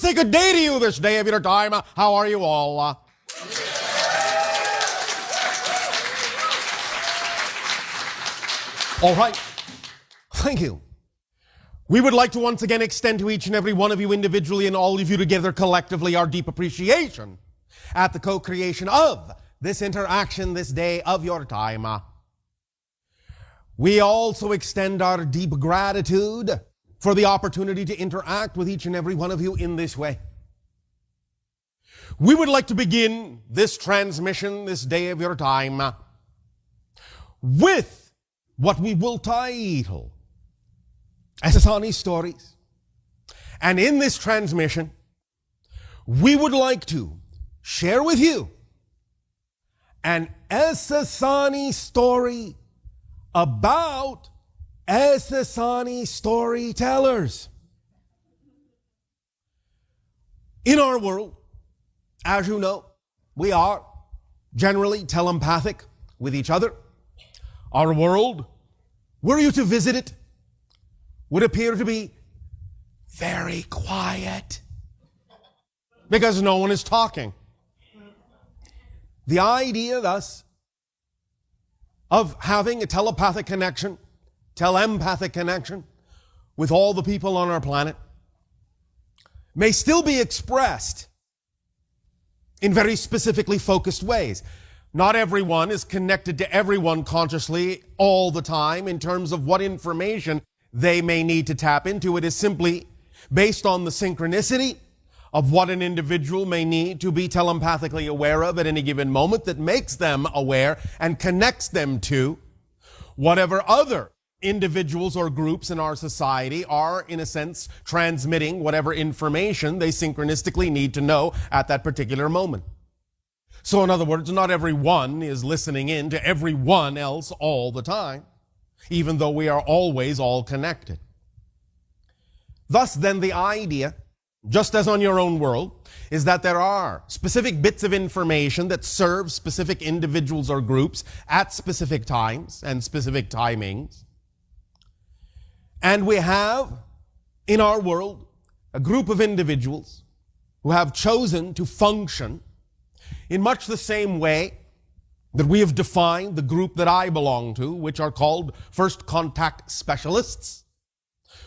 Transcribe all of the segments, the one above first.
say good day to you this day of your time. How are you all? All right. Thank you. We would like to once again extend to each and every one of you individually and all of you together collectively our deep appreciation at the co-creation of this interaction this day of your time. We also extend our deep gratitude for the opportunity to interact with each and every one of you in this way. We would like to begin this transmission this day of your time with what we will title Asasani Stories. And in this transmission, we would like to share with you an Asasani story about Asasani storytellers. In our world, as you know, we are generally telepathic with each other. Our world, were you to visit it, would appear to be very quiet because no one is talking. The idea, thus, of having a telepathic connection, telepathic connection with all the people on our planet may still be expressed in very specifically focused ways. Not everyone is connected to everyone consciously all the time in terms of what information they may need to tap into. It is simply based on the synchronicity of what an individual may need to be telepathically aware of at any given moment that makes them aware and connects them to whatever other individuals or groups in our society are, in a sense, transmitting whatever information they synchronistically need to know at that particular moment. So in other words, not everyone is listening in to everyone else all the time, even though we are always all connected. Thus then the idea, just as on your own world, is that there are specific bits of information that serve specific individuals or groups at specific times and specific timings. And we have, in our world, a group of individuals who have chosen to function in much the same way that we have defined the group that I belong to, which are called first contact specialists,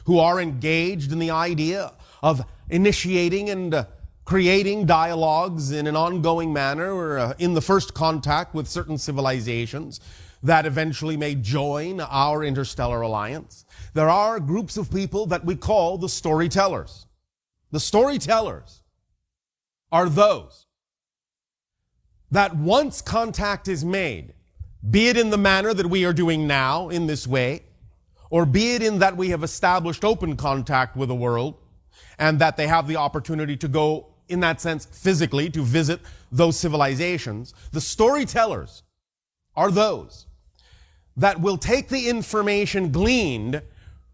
who are engaged in the idea of initiating and creating dialogues in an ongoing manner or in the first contact with certain civilizations that eventually may join our interstellar alliance. There are groups of people that we call the storytellers. The storytellers are those that once contact is made, be it in the manner that we are doing now in this way, or be it in that we have established open contact with the world, and that they have the opportunity to go, in that sense, physically to visit those civilizations, the storytellers are those that will take the information gleaned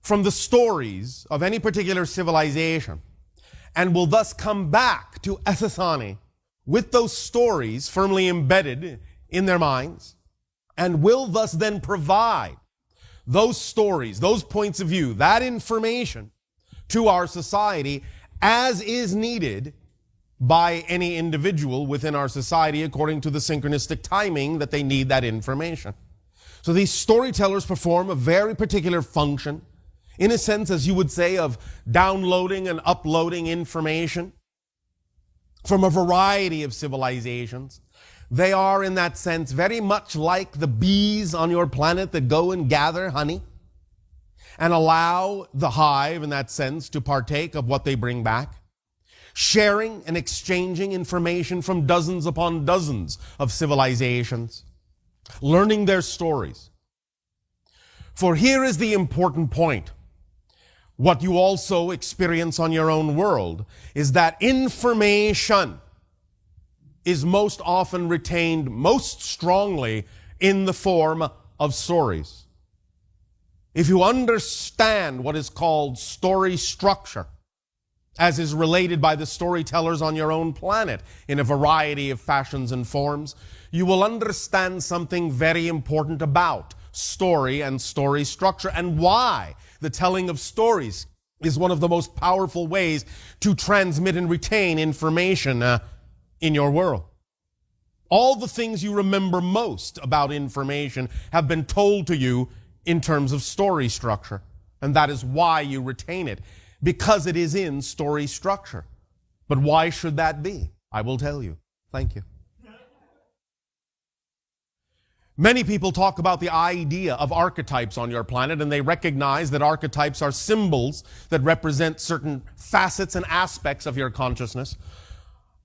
from the stories of any particular civilization and will thus come back to Asasani with those stories firmly embedded in their minds, and will thus then provide those stories, those points of view, that information to our society as is needed by any individual within our society according to the synchronistic timing that they need that information. So these storytellers perform a very particular function, in a sense, as you would say, of downloading and uploading information from a variety of civilizations. They are, in that sense, very much like the bees on your planet that go and gather honey and allow the hive, in that sense, to partake of what they bring back, sharing and exchanging information from dozens upon dozens of civilizations, learning their stories. For here is the important point. What you also experience on your own world is that information is most often retained most strongly in the form of stories. If you understand what is called story structure, as is related by the storytellers on your own planet in a variety of fashions and forms, you will understand something very important about story and story structure and why the telling of stories is one of the most powerful ways to transmit and retain information in your world. All the things you remember most about information have been told to you in terms of story structure. And that is why you retain it, because it is in story structure. But why should that be? I will tell you. Thank you. Many people talk about the idea of archetypes on your planet, and they recognize that archetypes are symbols that represent certain facets and aspects of your consciousness.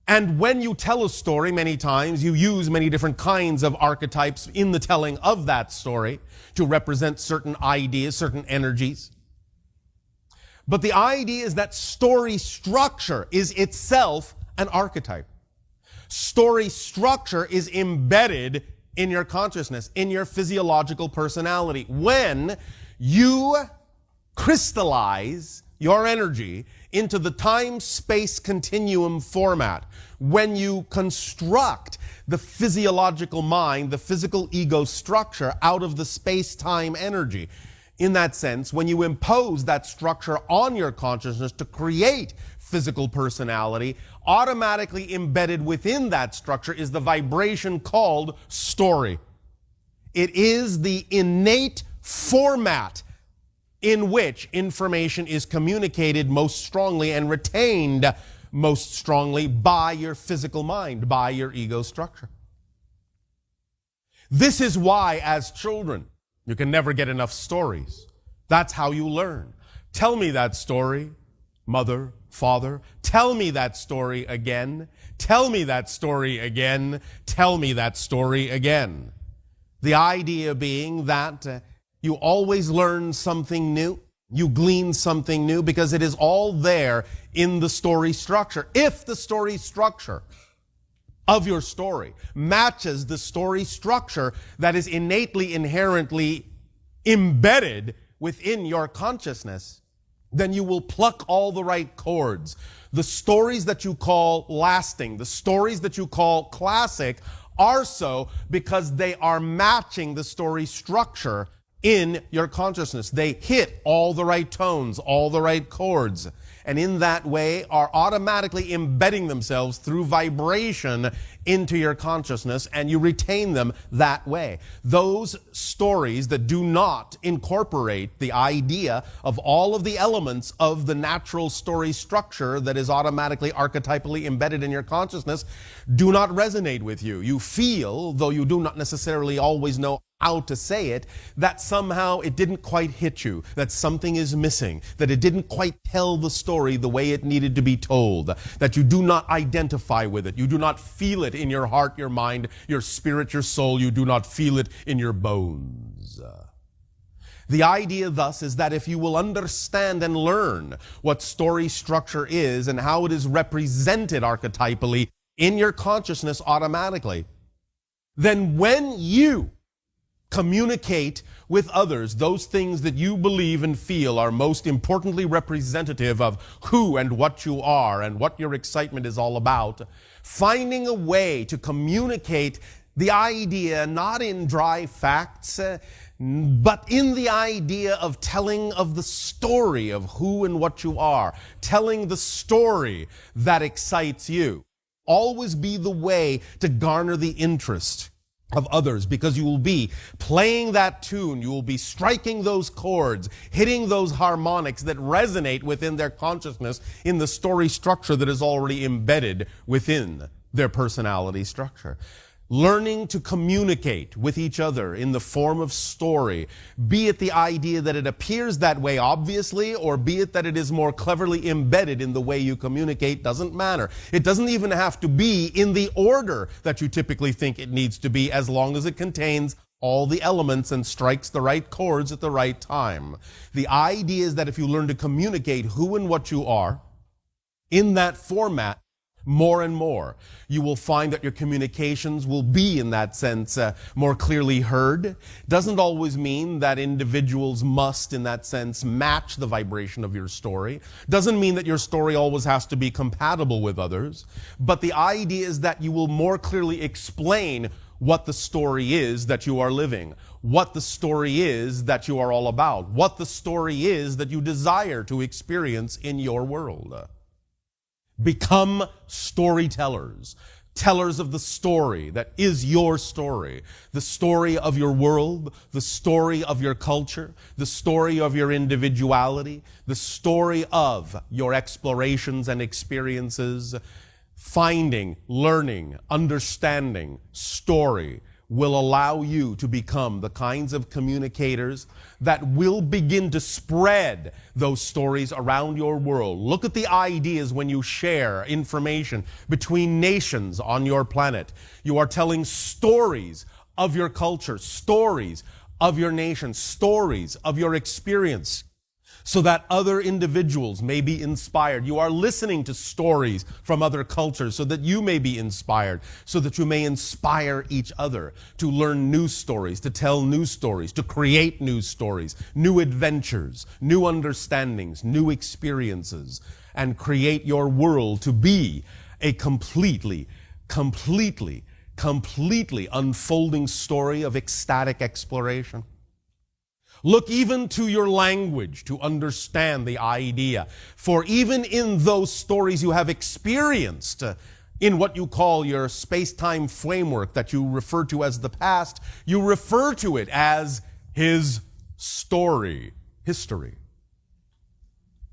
And when you tell a story, many times you use many different kinds of archetypes in the telling of that story to represent certain ideas, certain energies. But the idea is that story structure is itself an archetype. Story structure is embedded in your consciousness, in your physiological personality. When you crystallize your energy into the time-space continuum format, when you construct the physiological mind, the physical ego structure out of the space-time energy, in that sense, when you impose that structure on your consciousness to create physical personality, automatically embedded within that structure is the vibration called story. It is the innate format in which information is communicated most strongly and retained most strongly by your physical mind, by your ego structure. This is why, as children, you can never get enough stories. That's how you learn. Tell me that story, mother, father. Tell me that story again. Tell me that story again. Tell me that story again. The idea being that you always learn something new. You glean something new because it is all there in the story structure. If the story structure of your story matches the story structure that is innately, inherently embedded within your consciousness, then you will pluck all the right chords. The stories that you call lasting, the stories that you call classic, are so because they are matching the story structure in your consciousness. They hit all the right tones, all the right chords, and in that way are automatically embedding themselves through vibration into your consciousness, and you retain them that way. Those stories that do not incorporate the idea of all of the elements of the natural story structure that is automatically archetypally embedded in your consciousness do not resonate with you. You feel, though you do not necessarily always know how to say it, that somehow it didn't quite hit you, that something is missing, that it didn't quite tell the story the way it needed to be told, that you do not identify with it, you do not feel it in your heart, your mind, your spirit, your soul, you do not feel it in your bones. The idea thus is that if you will understand and learn what story structure is and how it is represented archetypally in your consciousness automatically, then when you communicate with others those things that you believe and feel are most importantly representative of who and what you are and what your excitement is all about, finding a way to communicate the idea not in dry facts, but in the idea of telling of the story of who and what you are, telling the story that excites you. Always be the way to garner the interest of others, because you will be playing that tune, you will be striking those chords, hitting those harmonics that resonate within their consciousness in the story structure that is already embedded within their personality structure. Learning to communicate with each other in the form of story, be it the idea that it appears that way obviously, or be it that it is more cleverly embedded in the way you communicate, doesn't matter. It doesn't even have to be in the order that you typically think it needs to be, as long as it contains all the elements and strikes the right chords at the right time. The idea is that if you learn to communicate who and what you are in that format, more and more, you will find that your communications will be, in that sense, more clearly heard. Doesn't always mean that individuals must, in that sense, match the vibration of your story. Doesn't mean that your story always has to be compatible with others. But the idea is that you will more clearly explain what the story is that you are living, what the story is that you are all about, what the story is that you desire to experience in your world. Become storytellers, tellers of the story that is your story, the story of your world, the story of your culture, the story of your individuality, the story of your explorations and experiences. Finding, learning, understanding story will allow you to become the kinds of communicators that will begin to spread those stories around your world. Look at the ideas when you share information between nations on your planet. You are telling stories of your culture, stories of your nation, stories of your experience, so that other individuals may be inspired. You are listening to stories from other cultures so that you may be inspired, so that you may inspire each other to learn new stories, to tell new stories, to create new stories, new adventures, new understandings, new experiences, and create your world to be a completely unfolding story of ecstatic exploration. Look even to your language to understand the idea. For even in those stories you have experienced in what you call your space-time framework that you refer to as the past, you refer to it as his story, history.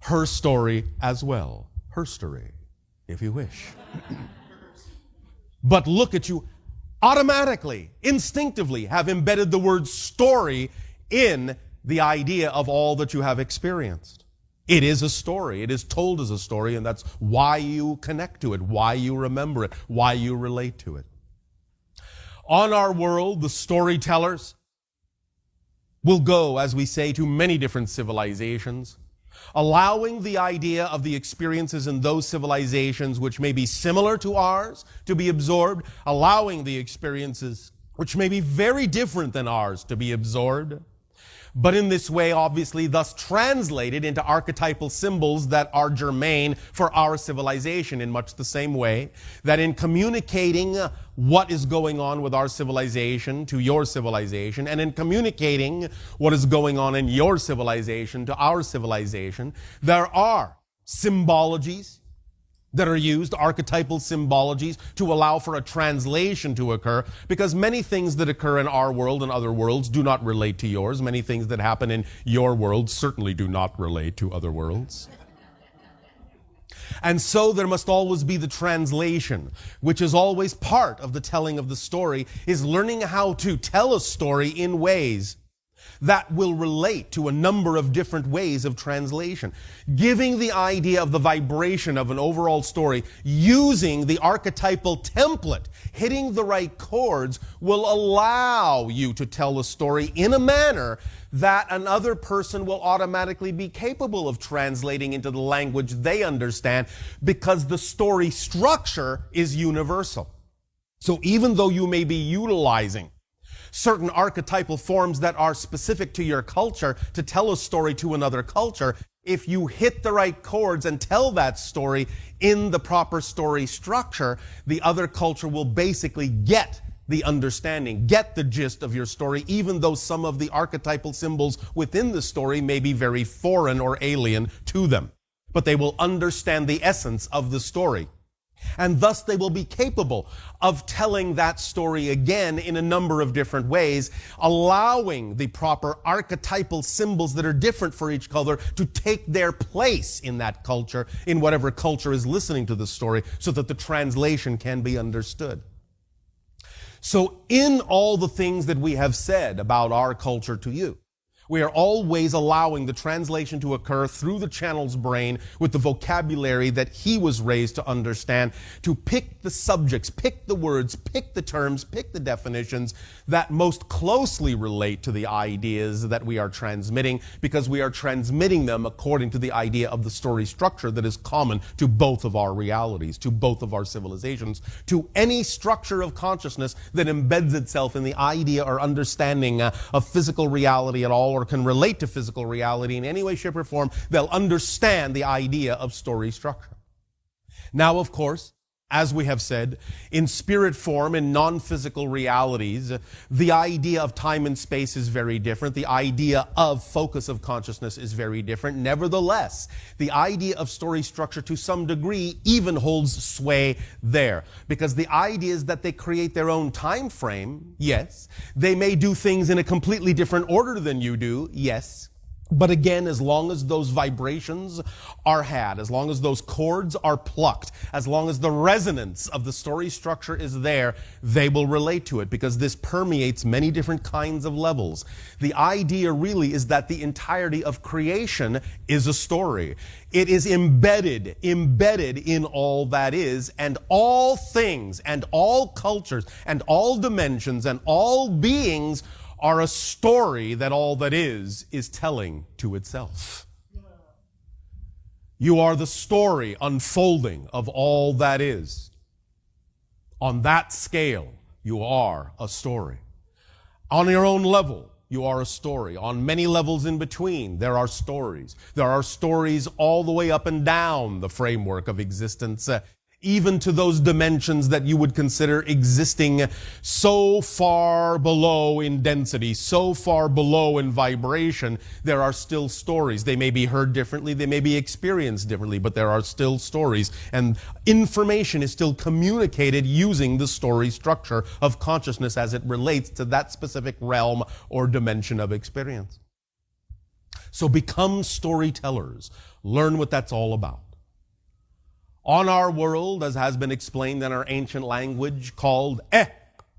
Her story as well, her story, if you wish. But look at you, automatically, instinctively have embedded the word story in the idea of all that you have experienced. It is a story. It is told as a story, and that's why you connect to it, why you remember it, why you relate to it. On our world, the storytellers will go, as we say, to many different civilizations, allowing the idea of the experiences in those civilizations which may be similar to ours to be absorbed, allowing the experiences which may be very different than ours to be absorbed. But in this way, obviously, thus translated into archetypal symbols that are germane for our civilization, in much the same way that in communicating what is going on with our civilization to your civilization, and in communicating what is going on in your civilization to our civilization, there are symbologies that are used, archetypal symbologies, to allow for a translation to occur, because many things that occur in our world and other worlds do not relate to yours. Many things that happen in your world certainly do not relate to other worlds. And so there must always be the translation, which is always part of the telling of the story, is learning how to tell a story in ways that will relate to a number of different ways of translation. Giving the idea of the vibration of an overall story, using the archetypal template, hitting the right chords, will allow you to tell a story in a manner that another person will automatically be capable of translating into the language they understand, because the story structure is universal. So even though you may be utilizing certain archetypal forms that are specific to your culture to tell a story to another culture, if you hit the right chords and tell that story in the proper story structure, the other culture will basically get the understanding, get the gist of your story, even though some of the archetypal symbols within the story may be very foreign or alien to them. But they will understand the essence of the story. And thus they will be capable of telling that story again in a number of different ways, allowing the proper archetypal symbols that are different for each culture to take their place in that culture, in whatever culture is listening to the story, so that the translation can be understood. So in all the things that we have said about our culture to you, we are always allowing the translation to occur through the channel's brain with the vocabulary that he was raised to understand, to pick the subjects, pick the words, pick the terms, pick the definitions that most closely relate to the ideas that we are transmitting, because we are transmitting them according to the idea of the story structure that is common to both of our realities, to both of our civilizations, to any structure of consciousness that embeds itself in the idea or understanding of physical reality at all, or can relate to physical reality in any way, shape, or form. They'll understand the idea of story structure. Now, of course, As we have said, in spirit form, in non-physical realities, the idea of time and space is very different. The idea of focus of consciousness is very different. Nevertheless, the idea of story structure to some degree even holds sway there. Because the idea is that they create their own time frame, yes. They may do things in a completely different order than you do, yes. But again, as long as those vibrations are had, as long as those chords are plucked, as long as the resonance of the story structure is there, they will relate to it, because this permeates many different kinds of levels. The idea really is that the entirety of creation is a story. It is embedded in all that is, and all things and all cultures and all dimensions and all beings are a story that all that is telling to itself. You are the story unfolding of all that is. On that scale, you are a story. On your own level, you are a story. On many levels in between, there are stories. There are stories all the way up and down the framework of existence, even to those dimensions that you would consider existing so far below in density, so far below in vibration, there are still stories. They may be heard differently, they may be experienced differently, but there are still stories. And information is still communicated using the story structure of consciousness as it relates to that specific realm or dimension of experience. So become storytellers. Learn what that's all about. On our world, as has been explained in our ancient language, called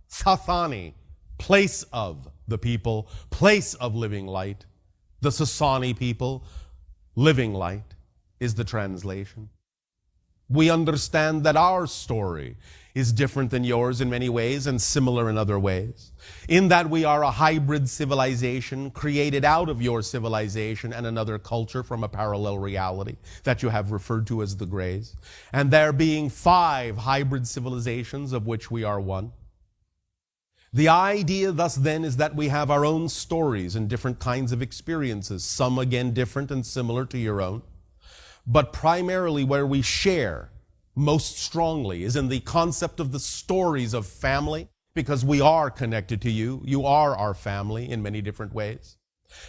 Sathani, place of the people, place of living light. The Sasani people, living light, is the translation. We understand that our story is different than yours in many ways and similar in other ways. In that we are a hybrid civilization created out of your civilization and another culture from a parallel reality that you have referred to as the Greys. And there being 5 hybrid civilizations of which we are one. The idea thus then is that we have our own stories and different kinds of experiences, some again different and similar to your own. But primarily where we share most strongly is in the concept of the stories of family, because we are connected to you. You are our family in many different ways.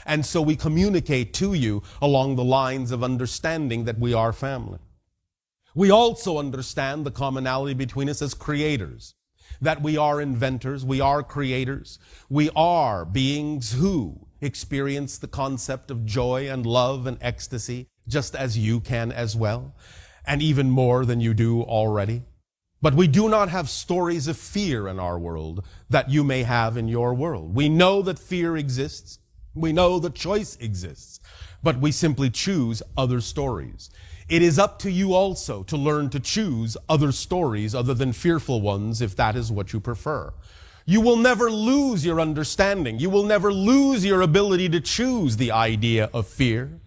And so we communicate to you along the lines of understanding that we are family. We also understand the commonality between us as creators, that we are inventors, we are creators, we are beings who experience the concept of joy and love and ecstasy, just as you can as well, and even more than you do already. But we do not have stories of fear in our world that you may have in your world. We know that fear exists. We know that choice exists. But we simply choose other stories. It is up to you also to learn to choose other stories other than fearful ones, if that is what you prefer. You will never lose your understanding. You will never lose your ability to choose the idea of fear.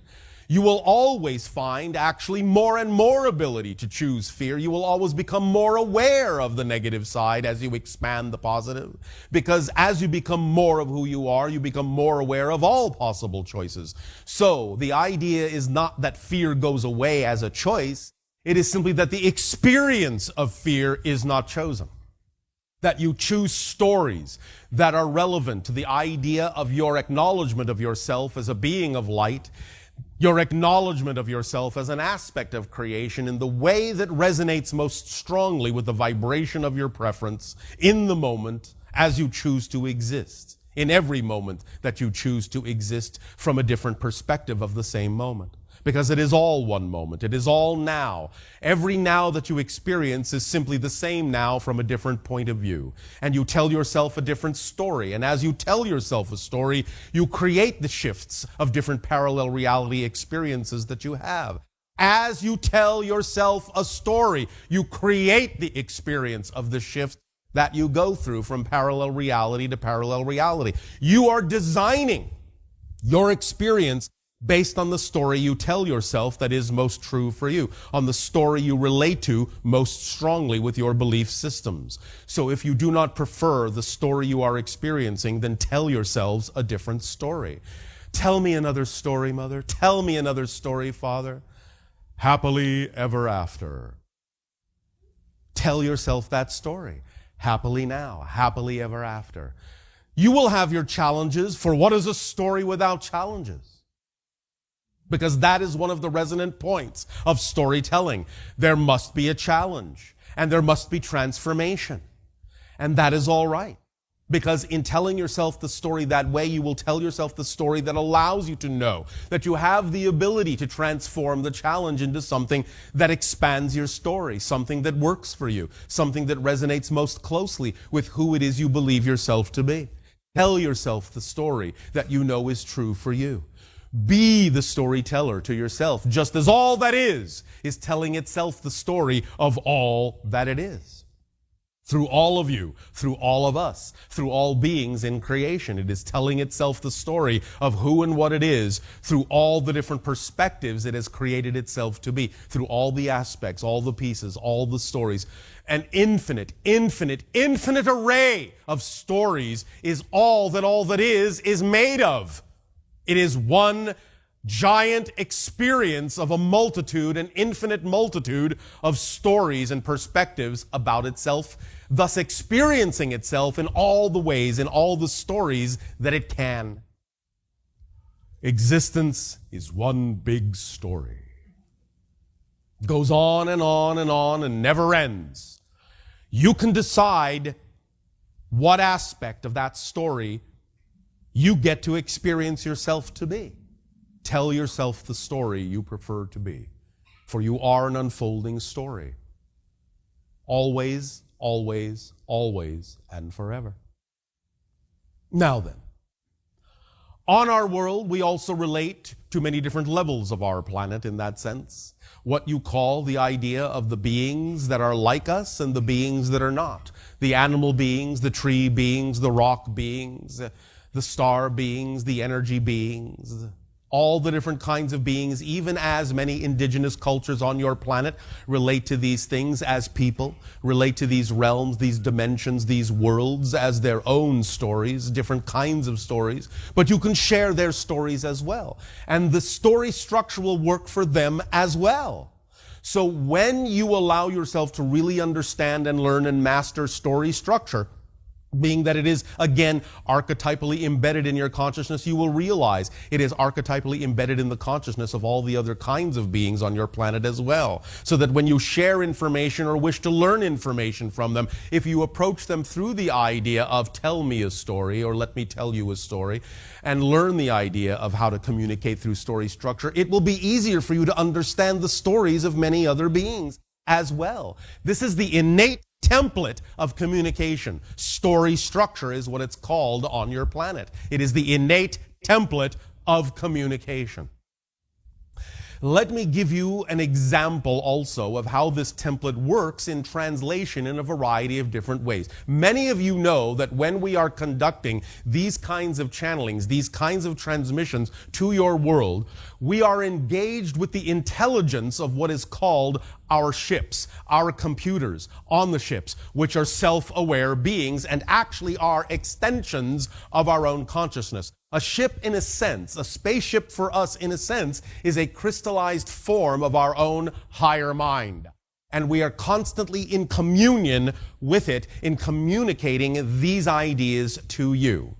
You will always find actually more and more ability to choose fear. You will always become more aware of the negative side as you expand the positive. Because as you become more of who you are, you become more aware of all possible choices. So the idea is not that fear goes away as a choice. It is simply that the experience of fear is not chosen. That you choose stories that are relevant to the idea of your acknowledgement of yourself as a being of light, your acknowledgement of yourself as an aspect of creation in the way that resonates most strongly with the vibration of your preference in the moment as you choose to exist, in every moment that you choose to exist from a different perspective of the same moment. Because it is all one moment. It is all now. Every now that you experience is simply the same now from a different point of view. And you tell yourself a different story. And as you tell yourself a story, you create the shifts of different parallel reality experiences that you have. As you tell yourself a story, you create the experience of the shift that you go through from parallel reality to parallel reality. You are designing your experience based on the story you tell yourself that is most true for you, on the story you relate to most strongly with your belief systems. So if you do not prefer the story you are experiencing, then tell yourselves a different story. Tell me another story, Mother. Tell me another story, Father. Happily ever after. Tell yourself that story. Happily now, happily ever after. You will have your challenges, for what is a story without challenges? Because that is one of the resonant points of storytelling. There must be a challenge, and there must be transformation. And that is all right. Because in telling yourself the story that way, you will tell yourself the story that allows you to know that you have the ability to transform the challenge into something that expands your story, something that works for you, something that resonates most closely with who it is you believe yourself to be. Tell yourself the story that you know is true for you. Be the storyteller to yourself, just as all that is telling itself the story of all that it is. Through all of you, through all of us, through all beings in creation, it is telling itself the story of who and what it is through all the different perspectives it has created itself to be, through all the aspects, all the pieces, all the stories. An infinite array of stories is all that is made of. It is one giant experience of a multitude, an infinite multitude of stories and perspectives about itself, thus experiencing itself in all the ways, in all the stories that it can. Existence is one big story. It goes on and on and on and never ends. You can decide what aspect of that story you get to experience yourself to be. Tell yourself the story you prefer to be, for you are an unfolding story. Always, always, always, and forever. Now then, on our world, we also relate to many different levels of our planet in that sense. What you call the idea of the beings that are like us and the beings that are not. The animal beings, the tree beings, the rock beings, the star beings, the energy beings, all the different kinds of beings, even as many indigenous cultures on your planet relate to these things as people, relate to these realms, these dimensions, these worlds as their own stories, different kinds of stories. But you can share their stories as well. And the story structure will work for them as well. So when you allow yourself to really understand and learn and master story structure, being that it is, again, archetypally embedded in your consciousness, you will realize it is archetypally embedded in the consciousness of all the other kinds of beings on your planet as well. So that when you share information or wish to learn information from them, if you approach them through the idea of tell me a story or let me tell you a story, and learn the idea of how to communicate through story structure, it will be easier for you to understand the stories of many other beings as well. This is the innate template of communication. Story structure is what it's called on your planet. It is the innate template of communication. Let me give you an example also of how this template works in translation in a variety of different ways. Many of you know that when we are conducting these kinds of channelings, these kinds of transmissions to your world, we are engaged with the intelligence of what is called our ships, our computers on the ships, which are self-aware beings and actually are extensions of our own consciousness. A ship, in a sense, a spaceship for us, in a sense, is a crystallized form of our own higher mind. And we are constantly in communion with it, in communicating these ideas to you.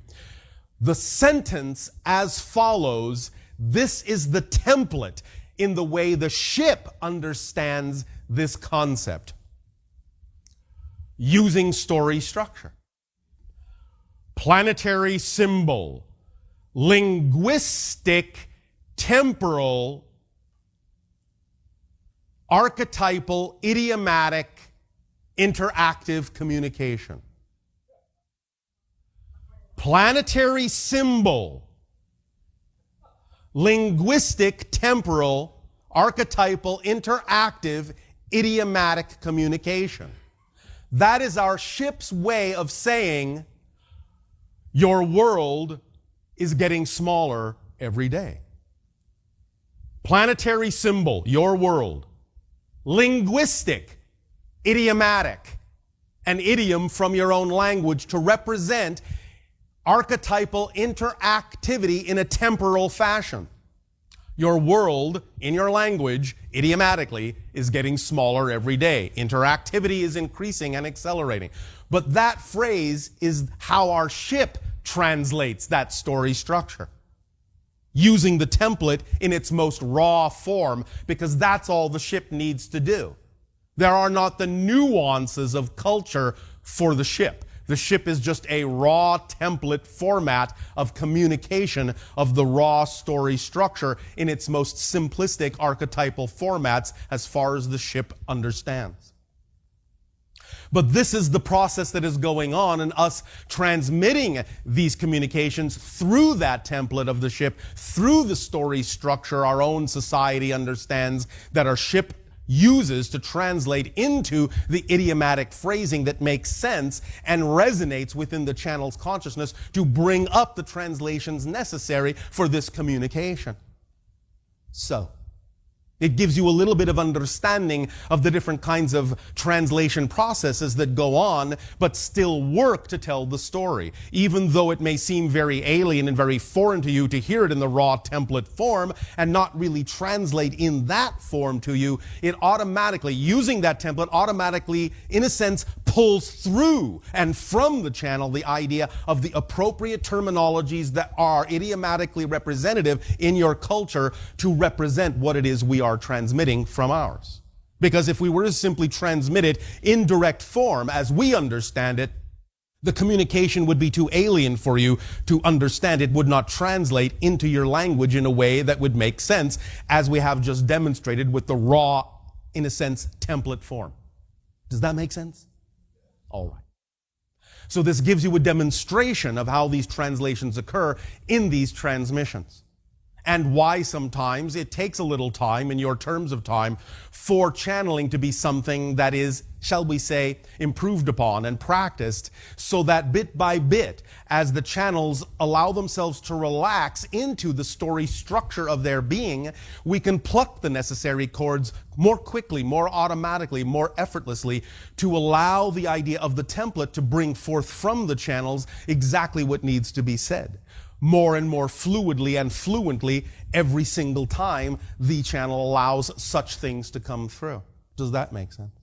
The sentence as follows, this is the template in the way the ship understands this concept, using story structure. Planetary symbol, linguistic, temporal, archetypal, idiomatic, interactive communication. Planetary symbol, linguistic, temporal, archetypal, interactive, idiomatic communication. That is our ship's way of saying your world is getting smaller every day. Planetary symbol, your world. Linguistic, idiomatic, an idiom from your own language to represent archetypal interactivity in a temporal fashion. Your world, in your language, idiomatically, is getting smaller every day. Interactivity is increasing and accelerating. But that phrase is how our ship translates that story structure, using the template in its most raw form, because that's all the ship needs to do. There are not the nuances of culture for the ship. The ship is just a raw template format of communication of the raw story structure in its most simplistic archetypal formats as far as the ship understands. But this is the process that is going on, and us transmitting these communications through that template of the ship, through the story structure our own society understands, that our ship uses to translate into the idiomatic phrasing that makes sense and resonates within the channel's consciousness to bring up the translations necessary for this communication. So, it gives you a little bit of understanding of the different kinds of translation processes that go on, but still work to tell the story. Even though it may seem very alien and very foreign to you to hear it in the raw template form and not really translate in that form to you, it automatically, using that template, automatically, in a sense, pulls through and from the channel the idea of the appropriate terminologies that are idiomatically representative in your culture to represent what it is we are transmitting from ours. Because if we were to simply transmit it in direct form as we understand it, the communication would be too alien for you to understand. It would not translate into your language in a way that would make sense, as we have just demonstrated with the raw, in a sense, template form. Does that make sense? All right. So this gives you a demonstration of how these translations occur in these transmissions, and why sometimes it takes a little time, in your terms of time, for channeling to be something that is, shall we say, improved upon and practiced, so that bit by bit, as the channels allow themselves to relax into the story structure of their being, we can pluck the necessary chords more quickly, more automatically, more effortlessly, to allow the idea of the template to bring forth from the channels exactly what needs to be said, more and more fluidly and fluently every single time the channel allows such things to come through. Does that make sense?